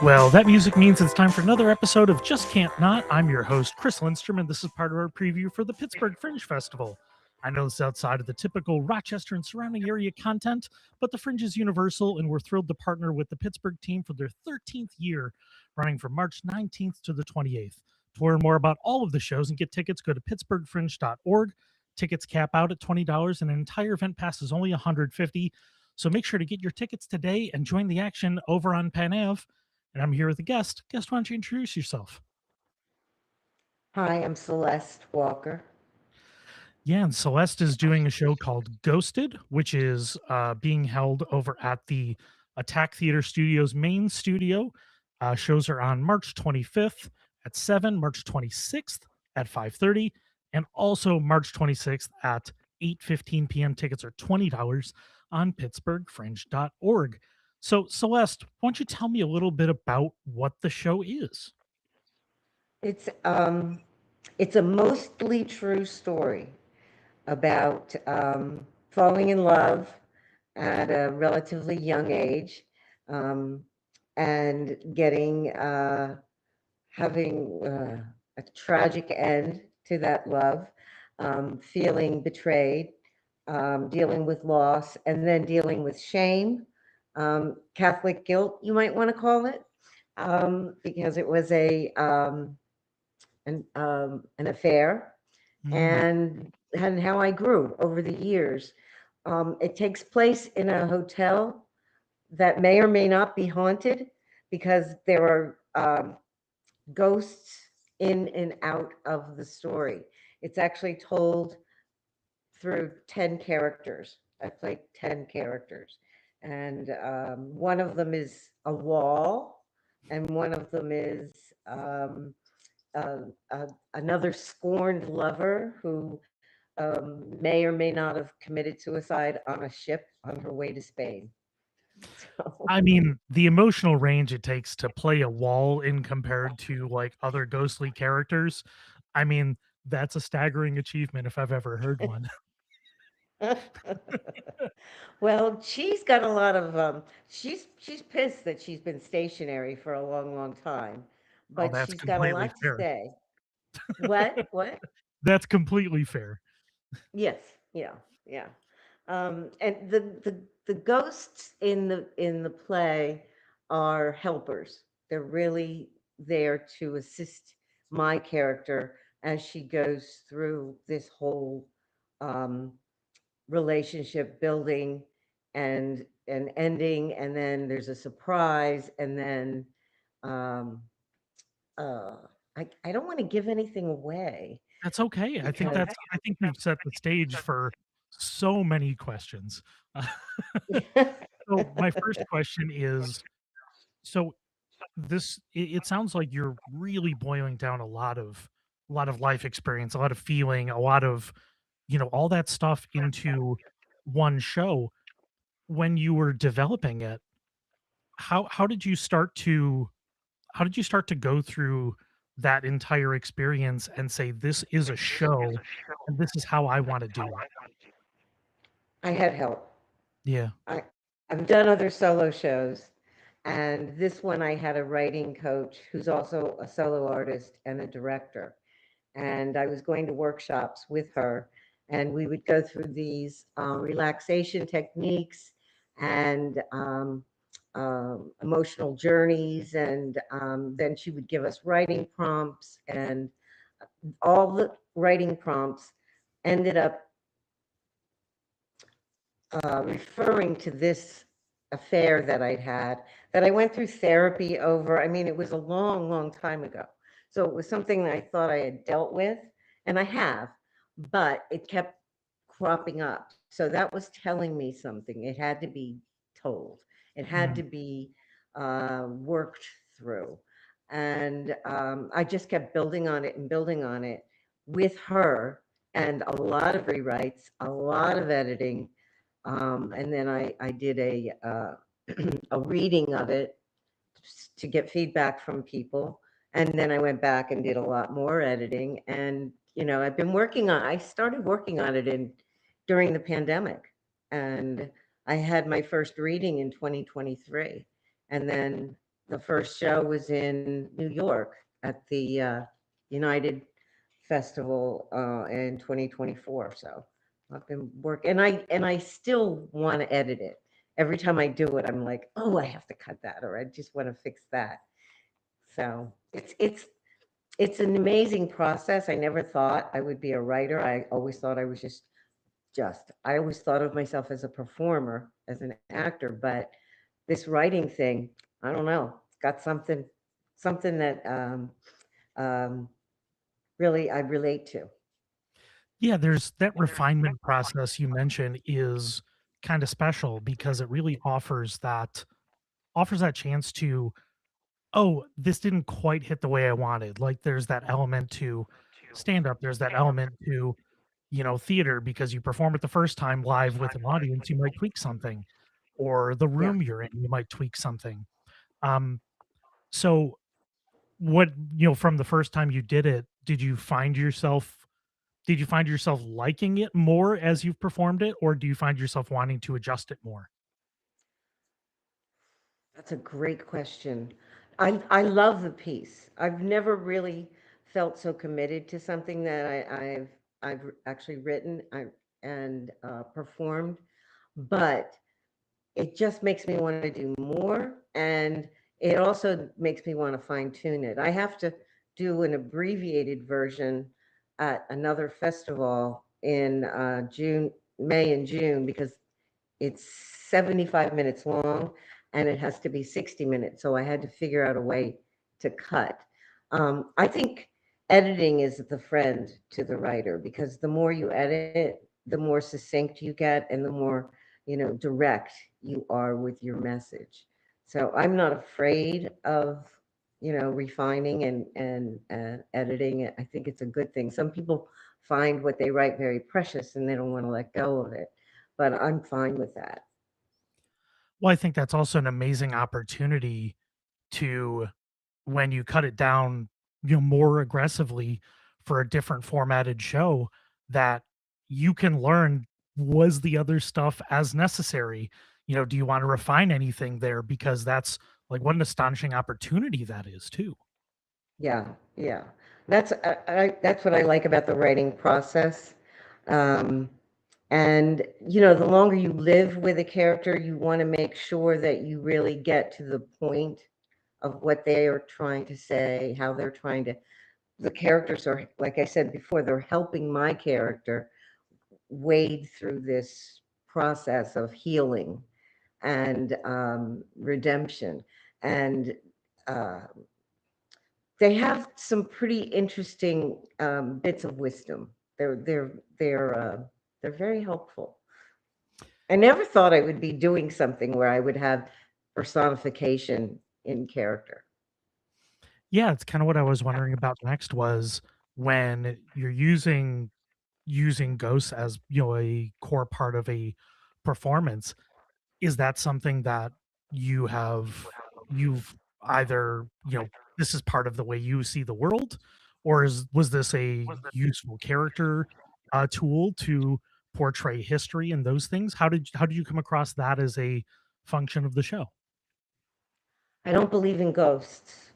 Well, that music means it's time for another episode of Just Can't Not. I'm your host, Chris Lindstrom, and this is part of our preview for the Pittsburgh Fringe Festival. I know it's outside of the typical Rochester and surrounding area content, but the Fringe is universal, and we're thrilled to partner with the Pittsburgh team for their 13th year, running from March 19th to the 28th. To learn more about all of the shows and get tickets, go to pittsburghfringe.org. Tickets cap out at $20, and an entire event pass is only $150. So make sure to get your tickets today and join the action over on Pan Ave. And I'm here with a guest. Guest, why don't you introduce yourself? Hi, I'm Celeste Walker. Yeah, and Celeste is doing a show called Ghosted, which is being held over at the Attack Theater Studios main studio. Shows are on March 25th at 7, March 26th at 5:30, and also March 26th at 8:15 p.m. Tickets are $20 on pittsburghfringe.org. So, Celeste, why don't you tell me a little bit about what the show is? It's um, it's a mostly true story about falling in love at a relatively young age, um, and getting having a tragic end to that love, feeling betrayed, dealing with loss, and then dealing with shame, Catholic guilt, you might want to call it, because it was an affair, Mm. and how I grew over the years. It takes place in a hotel that may or may not be haunted because there are ghosts in and out of the story. It's actually told through 10 characters. I played 10 characters. And one of them is a wall, and one of them is uh, another scorned lover who may or may not have committed suicide on a ship on her way to Spain. So, I mean, the emotional range it takes to play a wall in compared to like other ghostly characters, I mean, that's a staggering achievement if I've ever heard one. well, she's got a lot of she's pissed that she's been stationary for a long, long time, Oh, but that's she's got a completely lot to fair. say. What? What? That's completely fair. Yes. Yeah. Yeah. And the ghosts in the play are helpers. They're really there to assist my character as she goes through this whole um, relationship building and ending, and then there's a surprise, and then um, uh, I don't want to give anything away That's okay. because I think we've set the stage for so many questions. So my first question is, so it sounds like you're really boiling down a lot of life experience, a lot of feeling, a lot of, all that stuff into one show. When you were developing it, how did you start to go through that entire experience and say this is a show and this is how I want to do it? I had help. Yeah. I I've done other solo shows, and this one I had a writing coach who's also a solo artist and a director. And I was going to workshops with her, and we would go through these relaxation techniques and emotional journeys, and then she would give us writing prompts, and all the writing prompts ended up referring to this affair that I'd had, that I went through therapy over. I mean, it was a long, long time ago. So it was something that I thought I had dealt with, and I have, but it kept cropping up. So that was telling me something. It had to be told, it had to Mm. be worked through. And I just kept building on it and building on it with her, and a lot of rewrites, a lot of editing, and then I did a reading of it to get feedback from people, and then I went back and did a lot more editing. And I started working on it in during the pandemic, and I had my first reading in 2023, and then the first show was in New York at the United Festival in 2024. So I've been working, and I still want to edit it. Every time I do it, I'm like, oh, I have to cut that, or I just want to fix that. So it's an amazing process. I never thought I would be a writer. I always thought I was just I always thought of myself as a performer, as an actor, but this writing thing, I don't know. It's got something that um, really I relate to. Yeah, there's that refinement process you mentioned is kind of special because it really offers that chance to, oh, this didn't quite hit the way I wanted. Like there's that element to stand up, there's that element to, theater because you perform it the first time live with an audience, you might tweak something, or the Yeah. room you're in, you might tweak something. Um, so what, from the first time you did it, did you find yourself liking it more as you've performed it, or do you find yourself wanting to adjust it more? That's a great question. I love the piece. I've never really felt so committed to something that I've actually written and performed, but it just makes me want to do more, and it also makes me want to fine tune it. I have to do an abbreviated version at another festival in May and June, because it's 75 minutes long and it has to be 60 minutes. So I had to figure out a way to cut. I think editing is the friend to the writer, because the more you edit, the more succinct you get and the more, direct you are with your message. So I'm not afraid of, refining and editing. I think it's a good thing. Some people find what they write very precious and they don't want to let go of it, but I'm fine with that. Well, I think that's also an amazing opportunity to, when you cut it down, more aggressively for a different formatted show, that you can learn, was the other stuff as necessary? Do you want to refine anything there? Because that's like what an astonishing opportunity that is too. Yeah, yeah. That's what I like about the writing process. Um, and the longer you live with a character, you want to make sure that you really get to the point of what they are trying to say, how they're trying to. The characters are, like I said before, they're helping my character wade through this process of healing and redemption. And uh, they have some pretty interesting bits of wisdom. They're very helpful. I never thought I would be doing something where I would have personification in character. Yeah, it's kind of what I was wondering about next was when you're using ghosts as, a core part of a performance. Is that something that you've either, this is part of the way you see the world, or was this a useful character, tool to portray history and those things? How did you come across that as a function of the show? I don't believe in ghosts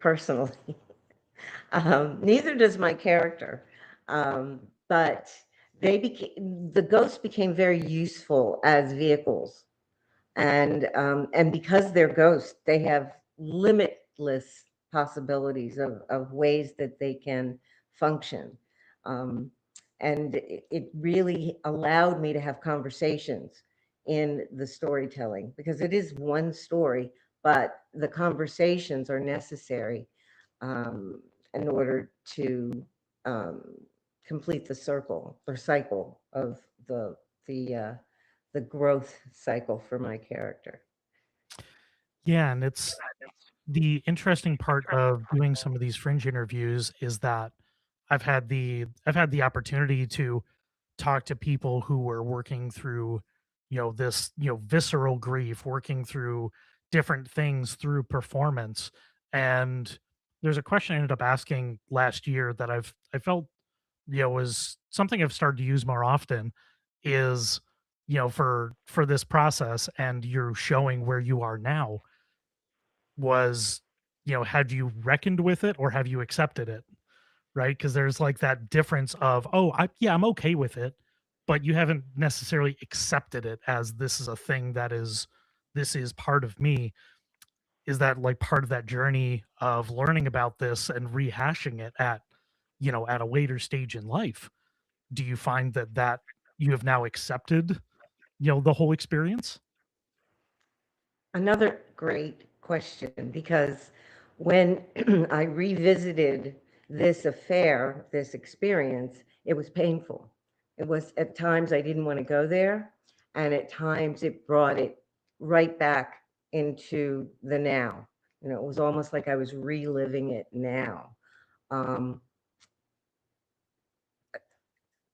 personally. Neither does my character. But the ghosts became very useful as vehicles, and because they're ghosts, they have limitless possibilities of ways that they can function. Um, and it really allowed me to have conversations in the storytelling, because it is one story, but the conversations are necessary um, in order to um, complete the circle or cycle of the uh, the growth cycle for my character. Yeah, and it's the interesting part of doing some of these Fringe interviews is that I've had the opportunity to talk to people who were working through, this, visceral grief, working through different things through performance. And there's a question I ended up asking last year that I felt, was something I've started to use more often is, for this process and you're showing where you are now, was, have you reckoned with it or have you accepted it? Right? Because there's like that difference of, oh, I'm okay with it, but you haven't necessarily accepted it as this is a thing this is part of me. Is that like part of that journey of learning about this and rehashing it at a later stage in life? Do you find that you have now accepted, the whole experience? Another great question, because when I revisited this affair, this experience, it was painful. It was, at times I didn't want to go there, and at times it brought it right back into the now. It was almost like I was reliving it now. Um,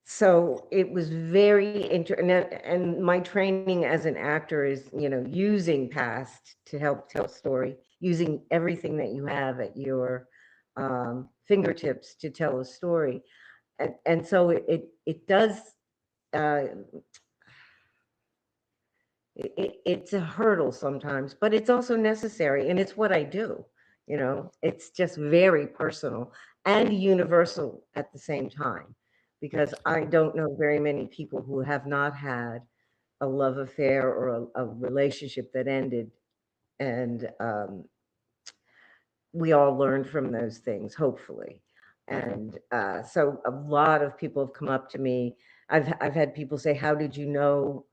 so it was very and my training as an actor is, using past to help tell story, using everything that you have at your fingertips to tell a story. And so it does, uh, it's a hurdle sometimes, but it's also necessary, and it's what I do. It's just very personal and universal at the same time, because I don't know very many people who have not had a love affair or a relationship that ended, and we all learn from those things, hopefully. And so a lot of people have come up to me. I've had people say, "How did you know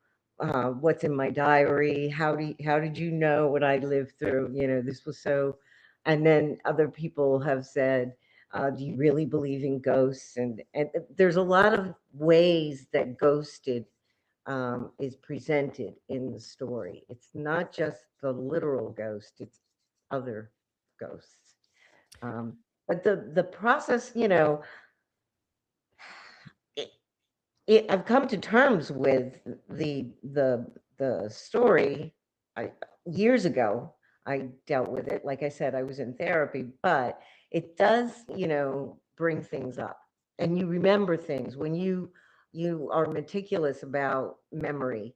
what's in my diary? How did you know what I lived through? This was so." And then other people have said, "Do you really believe in ghosts?" And there's a lot of ways that ghosted is presented in the story. It's not just the literal ghost; it's other ghosts. Um, but the process, it, I've come to terms with the story. I Years ago, I dealt with it. Like I said, I was in therapy, but it does, bring things up, and you remember things when you are meticulous about memory.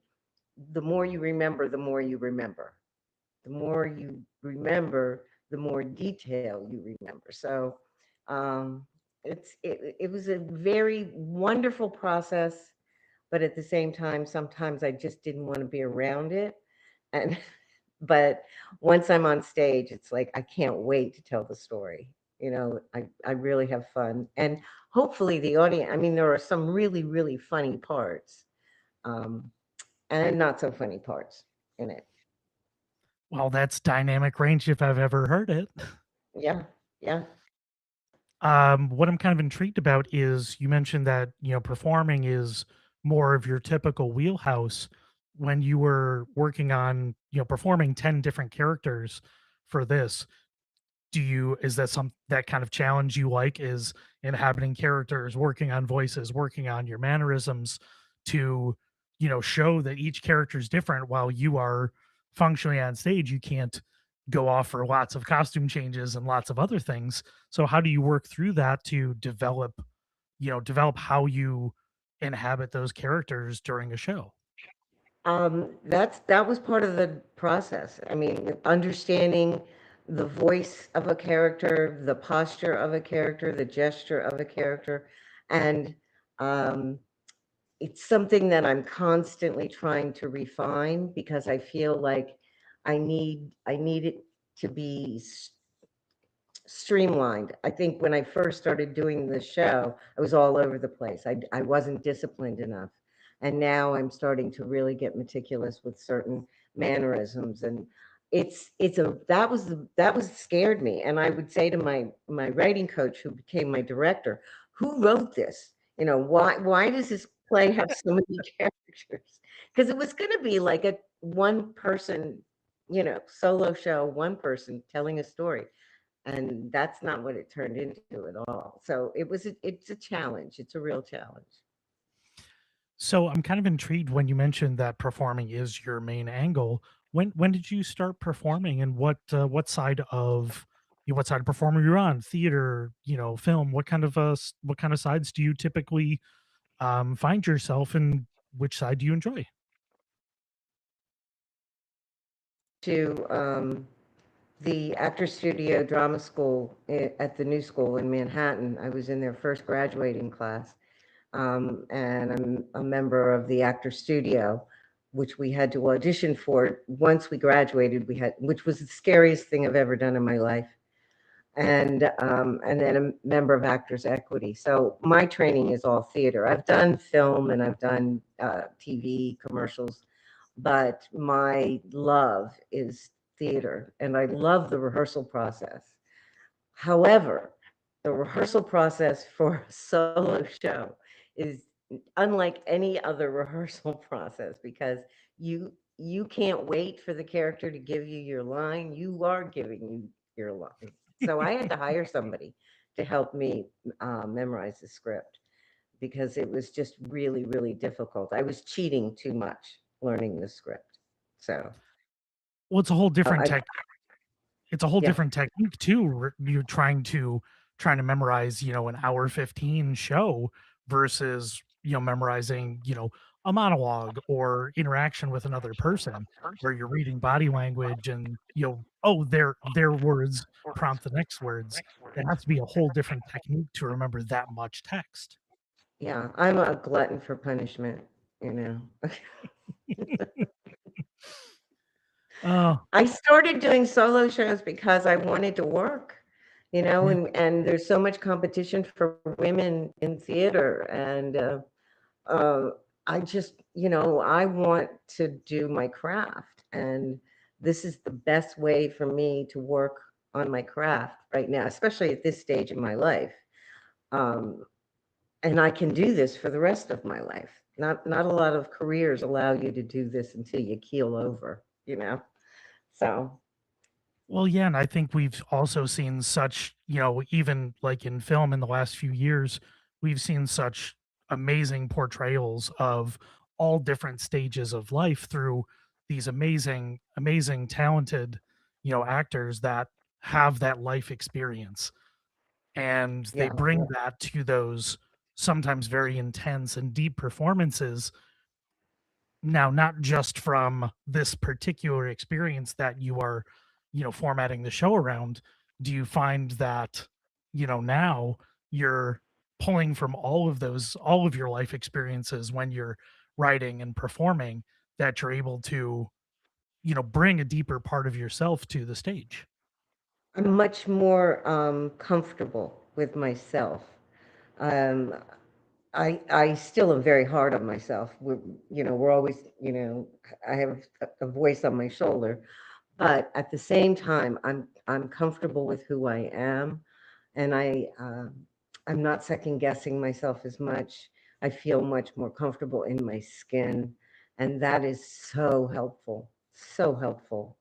The more you remember, the more you remember. The more you remember, the more detail you remember. So um, it was a very wonderful process, but at the same time, sometimes I just didn't want to be around it. And but once I'm on stage, it's like I can't wait to tell the story. I really have fun, and hopefully the audience. I mean, there are some really really funny parts, um, and not so funny parts in it. Well, that's dynamic range if I've ever heard it. Yeah, yeah. What I'm kind of intrigued about is you mentioned that, performing is more of your typical wheelhouse. When you were working on, performing 10 different characters for this, is that some that kind of challenge you like, is inhabiting characters, working on voices, working on your mannerisms to, show that each character is different while you are functionally on stage? You can't go off for lots of costume changes and lots of other things. So how do you work through that to develop how you inhabit those characters during a show? That was part of the process. I mean, understanding the voice of a character, the posture of a character, the gesture of a character, and um, it's something that I'm constantly trying to refine, because I feel like I need it to be streamlined. I think when I first started doing the show, I was all over the place. I wasn't disciplined enough. And now I'm starting to really get meticulous with certain mannerisms. And it's a that was scared me. And I would say to my writing coach, who became my director, who wrote this? Why does this play have so many characters? Because it was going to be like a one person, solo show, one person telling a story, and that's not what it turned into at all. So it's a challenge. It's a real challenge. So I'm kind of intrigued when you mentioned that performing is your main angle. When did you start performing, and what side of performer you're on? Theater, film. What kind of sides do you typically find yourself in? Which side do you enjoy? To the Actor Studio Drama School at the New School in Manhattan. I was in their first graduating class, and I'm a member of the Actor Studio, which we had to audition for. Once we graduated, we had, which was the scariest thing I've ever done in my life. And then a member of Actors Equity. So my training is all theater. I've done film and I've done TV commercials, but my love is theater, and I love the rehearsal process. However, the rehearsal process for a solo show is unlike any other rehearsal process, because you can't wait for the character to give you your line. You are giving you your line. So I had to hire somebody to help me memorize the script, because it was just really, really difficult. I was cheating too much learning the script. So Well, it's a whole different I, tech. It's a whole yeah, different technique too. You're trying to memorize, an hour 15 show versus, memorizing, a monologue or interaction with another person where you're reading body language and, oh, their words prompt the next words. It has to be a whole different technique to remember that much text. yeah, I'm a glutton for punishment, you know. Oh, I started doing solo shows because I wanted to work, yeah. and there's so much competition for women in theater, and uh, I just, I want to do my craft, and this is the best way for me to work on my craft right now, especially at this stage in my life. Um, and I can do this for the rest of my life. Not a lot of careers allow you to do this until you keel over, you know. So Well, yeah, and I think we've also seen such, even like in film in the last few years, we've seen such amazing portrayals of all different stages of life through these amazing, amazing, talented, actors that have that life experience. And they yeah, bring that to those sometimes very intense and deep performances. Now, not just from this particular experience that you are, formatting the show around, do you find that, now you're pulling from all of your life experiences when you're writing and performing that you're able to, bring a deeper part of yourself to the stage? I'm much more comfortable with myself. Um, I still am very hard on myself. We're always, I have a voice on my shoulder, but at the same time, I'm comfortable with who I am, and I'm not second guessing myself as much. I feel much more comfortable in my skin, and that is so helpful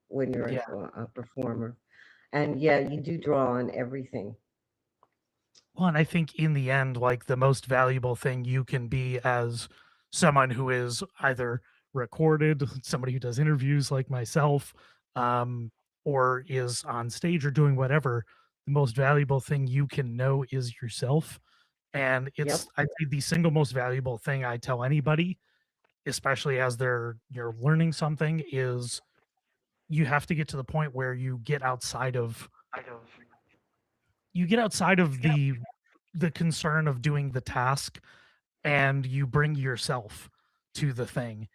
when you're Yeah. a performer. And yeah, you do draw on everything. Well, and I think in the end, like the most valuable thing you can be as someone who is either recorded, somebody who does interviews like myself, um, or is on stage or doing whatever, the most valuable thing you can know is yourself. And Yep. it's, I'd say, the single most valuable thing I tell anybody, especially as you're learning something, is you have to get to the point where you get outside of the concern of doing the task and you bring yourself to the thing.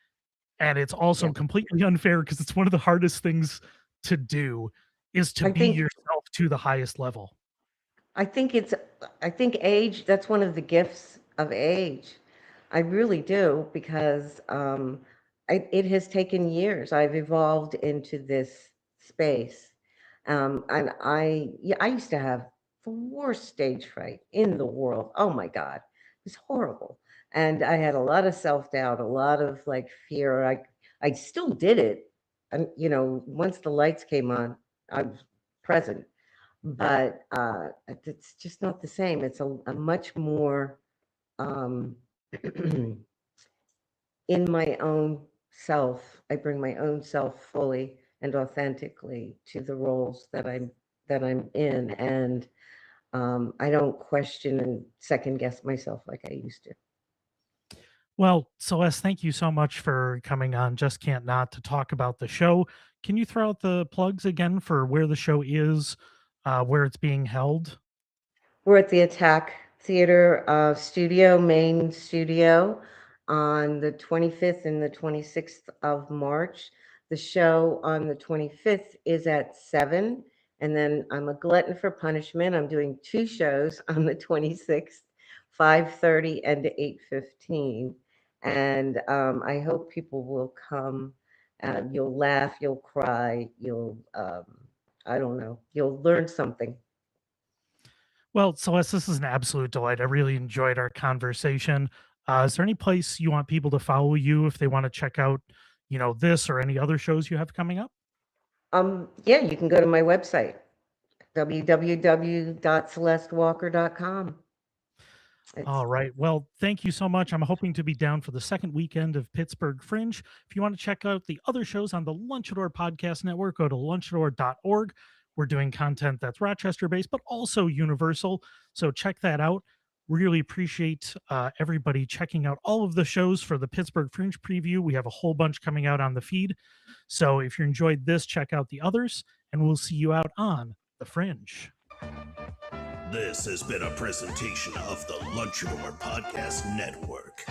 And it's also Yep. completely unfair because it's one of the hardest things to do is to I be think yourself to the highest level. I think it's I think age, that's one of the gifts of age. I really do, because it has taken years. I've evolved into this space. And yeah, I used to have the worst stage fright in the world. Oh my God, it was horrible. And I had a lot of self-doubt, a lot of like fear. I still did it. And once the lights came on, I was present, but it's just not the same. It's a much more um, in my own self. I bring my own self fully and authentically to the roles that I'm in, and I don't question and second guess myself like I used to. Well, Celeste, thank you so much for coming on Just Can't Not to talk about the show. Can you throw out the plugs again for where the show is, where it's being held? We're at the Attack Theater studio, main studio, on the 25th and the 26th of March. The show on the 25th is at 7. And then I'm a glutton for punishment. I'm doing two shows on the 26th, 5:30 and 8:15. And I hope people will come. You'll laugh, you'll cry, I don't know, you'll learn something. Well, Celeste, this is an absolute delight. I really enjoyed our conversation. Is there any place you want people to follow you if they want to check out, this or any other shows you have coming up? Yeah, you can go to my website, www.celestewalker.com. It's All right. Well, thank you so much. I'm hoping to be down for the second weekend of Pittsburgh Fringe. If you want to check out the other shows on the Lunchador Podcast Network, go to lunchador.org. We're doing content that's Rochester based, but also universal. So check that out. Really appreciate everybody checking out all of the shows for the Pittsburgh Fringe preview. We have a whole bunch coming out on the feed. So if you enjoyed this, check out the others, and we'll see you out on the Fringe. This has been a presentation of the Lunchador Podcast Network.